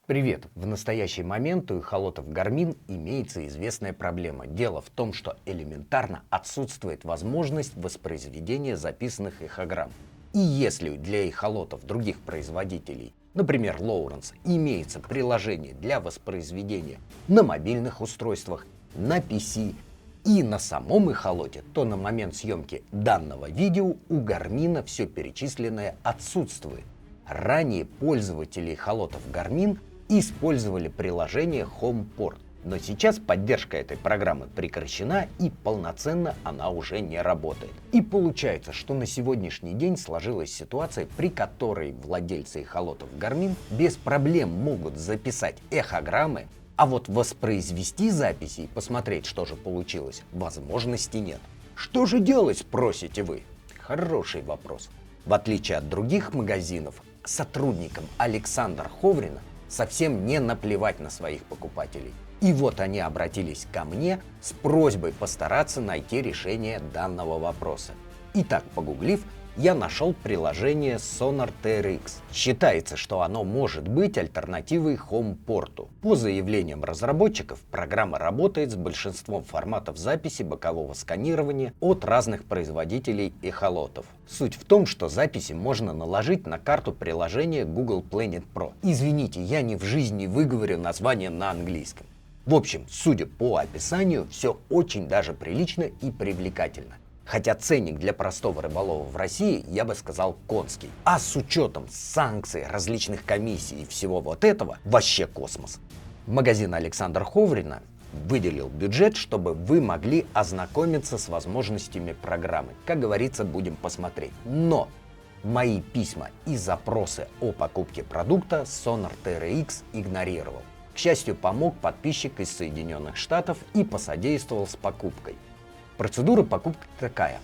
Привет! В настоящий момент у эхолотов Garmin имеется известная проблема. Дело в том, что элементарно отсутствует возможность воспроизведения записанных эхограмм. И если для эхолотов других производителей, например, Lowrance, имеется приложение для воспроизведения на мобильных устройствах, на PC и на самом эхолоте, то на момент съемки данного видео у Garmin все перечисленное отсутствует. Ранее пользователи эхолотов Garmin использовали приложение HomePort, но сейчас поддержка этой программы прекращена и полноценно она уже не работает. И получается, что на сегодняшний день сложилась ситуация, при которой владельцы эхолотов Garmin без проблем могут записать эхограммы, а вот воспроизвести записи и посмотреть, что же получилось, возможности нет. Что же делать, спросите вы? Хороший вопрос. В отличие от других магазинов, сотрудникам Александра Ховрина совсем не наплевать на своих покупателей. И вот они обратились ко мне с просьбой постараться найти решение данного вопроса. Итак, погуглив, я нашел приложение Sonar TRX. Считается, что оно может быть альтернативой HomePort. По заявлениям разработчиков, программа работает с большинством форматов записи бокового сканирования от разных производителей эхолотов. Суть в том, что записи можно наложить на карту приложения Google Planet Pro. Извините, я ни в жизни выговорю название на английском. В общем, судя по описанию, все очень даже прилично и привлекательно. Хотя ценник для простого рыболова в России, я бы сказал, конский. А с учетом санкций, различных комиссий и всего вот этого, вообще космос. Магазин Александра Ховрина выделил бюджет, чтобы вы могли ознакомиться с возможностями программы. Как говорится, будем посмотреть. Но мои письма и запросы о покупке продукта Sonar TRX игнорировал. К счастью, помог подписчик из Соединенных Штатов и посодействовал с покупкой. Процедура покупки такая.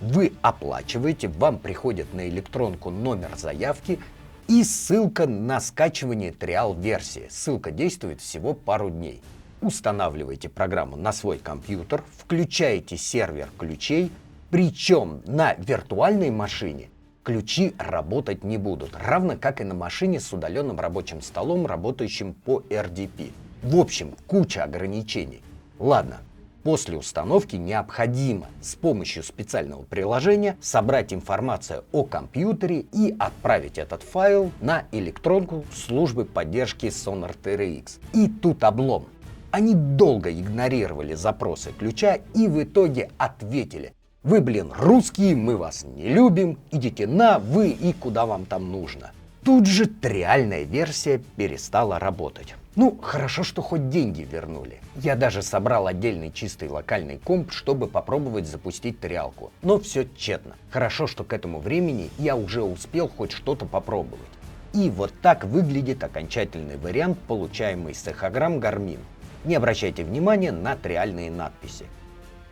Вы оплачиваете, вам приходит на электронку номер заявки и ссылка на скачивание триал-версии. Ссылка действует всего пару дней. Устанавливаете программу на свой компьютер, включаете сервер ключей, причем на виртуальной машине ключи работать не будут, равно как и на машине с удаленным рабочим столом, работающим по RDP. В общем, куча ограничений. Ладно. После установки необходимо с помощью специального приложения собрать информацию о компьютере и отправить этот файл на электронку службы поддержки Sonar TRX. И тут облом. Они долго игнорировали запросы ключа и в итоге ответили: вы, русские, мы вас не любим, идите на вы и куда вам там нужно. Тут же триальная версия перестала работать. Ну, хорошо, что хоть деньги вернули. Я даже собрал отдельный чистый локальный комп, чтобы попробовать запустить триалку. Но все тщетно. Хорошо, что к этому времени я уже успел хоть что-то попробовать. И вот так выглядит окончательный вариант, получаемый с эхограмм Garmin. Не обращайте внимания на триальные надписи.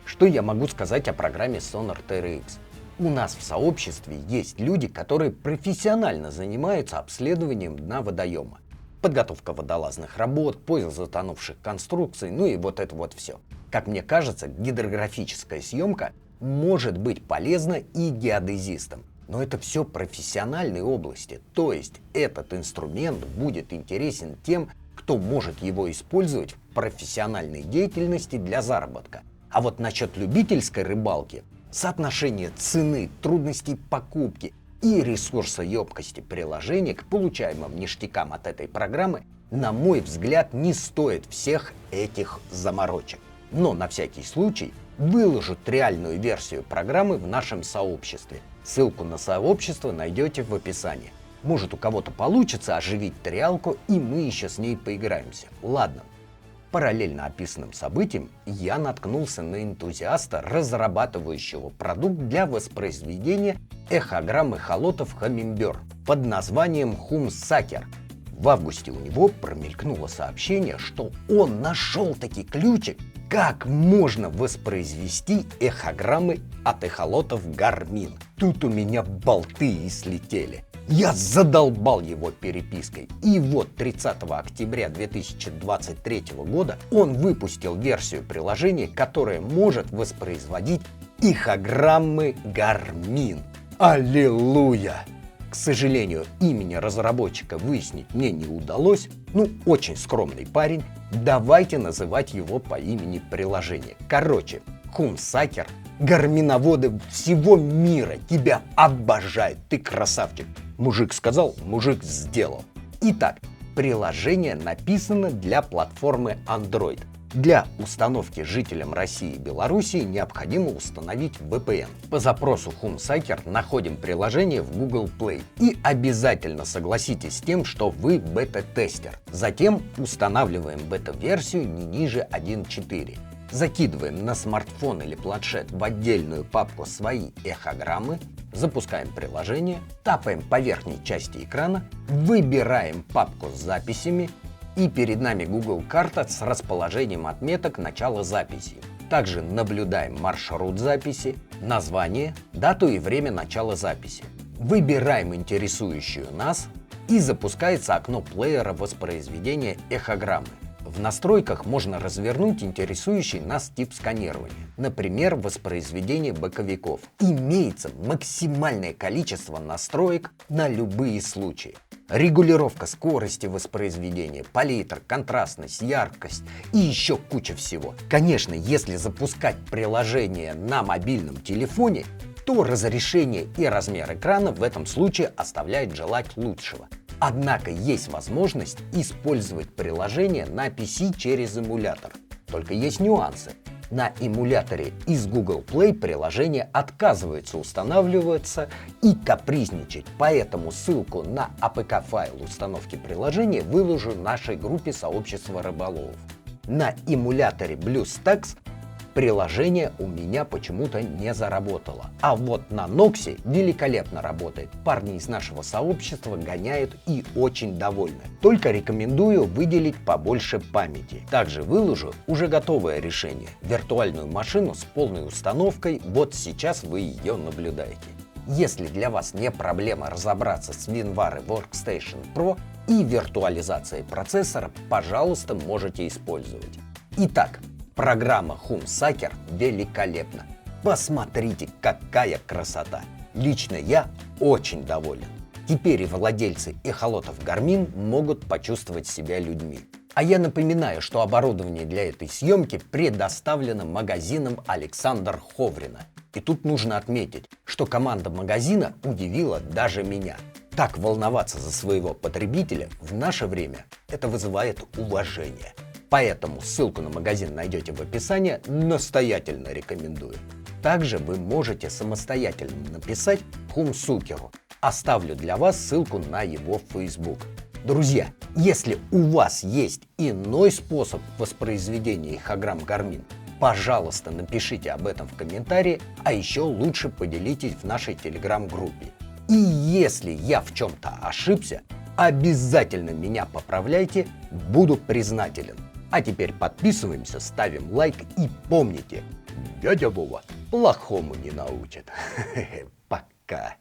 Что я могу сказать о программе Sonar TRX? У нас в сообществе есть люди, которые профессионально занимаются обследованием дна водоема. Подготовка водолазных работ, поиск затонувших конструкций, ну и вот это вот все. Как мне кажется, гидрографическая съемка может быть полезна и геодезистам. Но это все профессиональные области, то есть этот инструмент будет интересен тем, кто может его использовать в профессиональной деятельности для заработка. А вот насчет любительской рыбалки, соотношение цены, трудностей покупки и ресурсоемкости приложения к получаемым ништякам от этой программы, на мой взгляд, не стоит всех этих заморочек. Но на всякий случай выложу реальную версию программы в нашем сообществе. Ссылку на сообщество найдете в описании. Может, у кого-то получится оживить триалку, и мы еще с ней поиграемся. Ладно. Параллельно описанным событиям я наткнулся на энтузиаста, разрабатывающего продукт для воспроизведения эхограмм эхолотов Humminbird под названием HumSucker. В августе у него промелькнуло сообщение, что он нашел таки ключик, как можно воспроизвести эхограммы от эхолотов Garmin. Тут у меня болты и слетели. Я задолбал его перепиской. И вот 30 октября 2023 года он выпустил версию приложения, которая может воспроизводить эхограммы Garmin. Аллилуйя! К сожалению, имени разработчика выяснить мне не удалось. Очень скромный парень. Давайте называть его по имени приложения. Короче, Хумсакер, гарминоводы всего мира тебя обожают. Ты красавчик. Мужик сказал, мужик сделал. Итак, приложение написано для платформы Android. Для установки жителям России и Белоруссии необходимо установить VPN. По запросу Хумсакер находим приложение в Google Play. И обязательно согласитесь с тем, что вы бета-тестер. Затем устанавливаем бета-версию не ниже 1.4. Закидываем на смартфон или планшет в отдельную папку свои эхограммы, запускаем приложение, тапаем по верхней части экрана, выбираем папку с записями, и перед нами Google карта с расположением отметок начала записи. Также наблюдаем маршрут записи, название, дату и время начала записи. Выбираем интересующую нас, и запускается окно плеера воспроизведения эхограммы. В настройках можно развернуть интересующий нас тип сканирования, например, воспроизведение боковиков. Имеется максимальное количество настроек на любые случаи. Регулировка скорости воспроизведения, палитра, контрастность, яркость и еще куча всего. Конечно, если запускать приложение на мобильном телефоне, то разрешение и размер экрана в этом случае оставляет желать лучшего. Однако есть возможность использовать приложение на PC через эмулятор. Только есть нюансы. На эмуляторе из Google Play приложение отказывается устанавливаться и капризничать, поэтому ссылку на APK-файл установки приложения выложу в нашей группе сообщества рыболовов. На эмуляторе BlueStacks приложение у меня почему-то не заработало. А вот на Noxie великолепно работает. Парни из нашего сообщества гоняют и очень довольны. Только рекомендую выделить побольше памяти. Также выложу уже готовое решение. Виртуальную машину с полной установкой. Вот сейчас вы ее наблюдаете. Если для вас не проблема разобраться с WinRAR Workstation Pro и виртуализацией процессора, пожалуйста, можете использовать. Итак, программа Хумсакер великолепна. Посмотрите, какая красота. Лично я очень доволен. Теперь и владельцы эхолотов Garmin могут почувствовать себя людьми. А я напоминаю, что оборудование для этой съемки предоставлено магазином Александр Ховрина. И тут нужно отметить, что команда магазина удивила даже меня. Так волноваться за своего потребителя в наше время – это вызывает уважение. Поэтому ссылку на магазин найдете в описании, настоятельно рекомендую. Также вы можете самостоятельно написать Хумсукеру. Оставлю для вас ссылку на его Facebook. Друзья, если у вас есть иной способ воспроизведения эхограмм Garmin, пожалуйста, напишите об этом в комментарии, а еще лучше поделитесь в нашей телеграм-группе. И если я в чем-то ошибся, обязательно меня поправляйте, буду признателен. А теперь подписываемся, ставим лайк и помните, дядя Вова плохому не научит. Пока.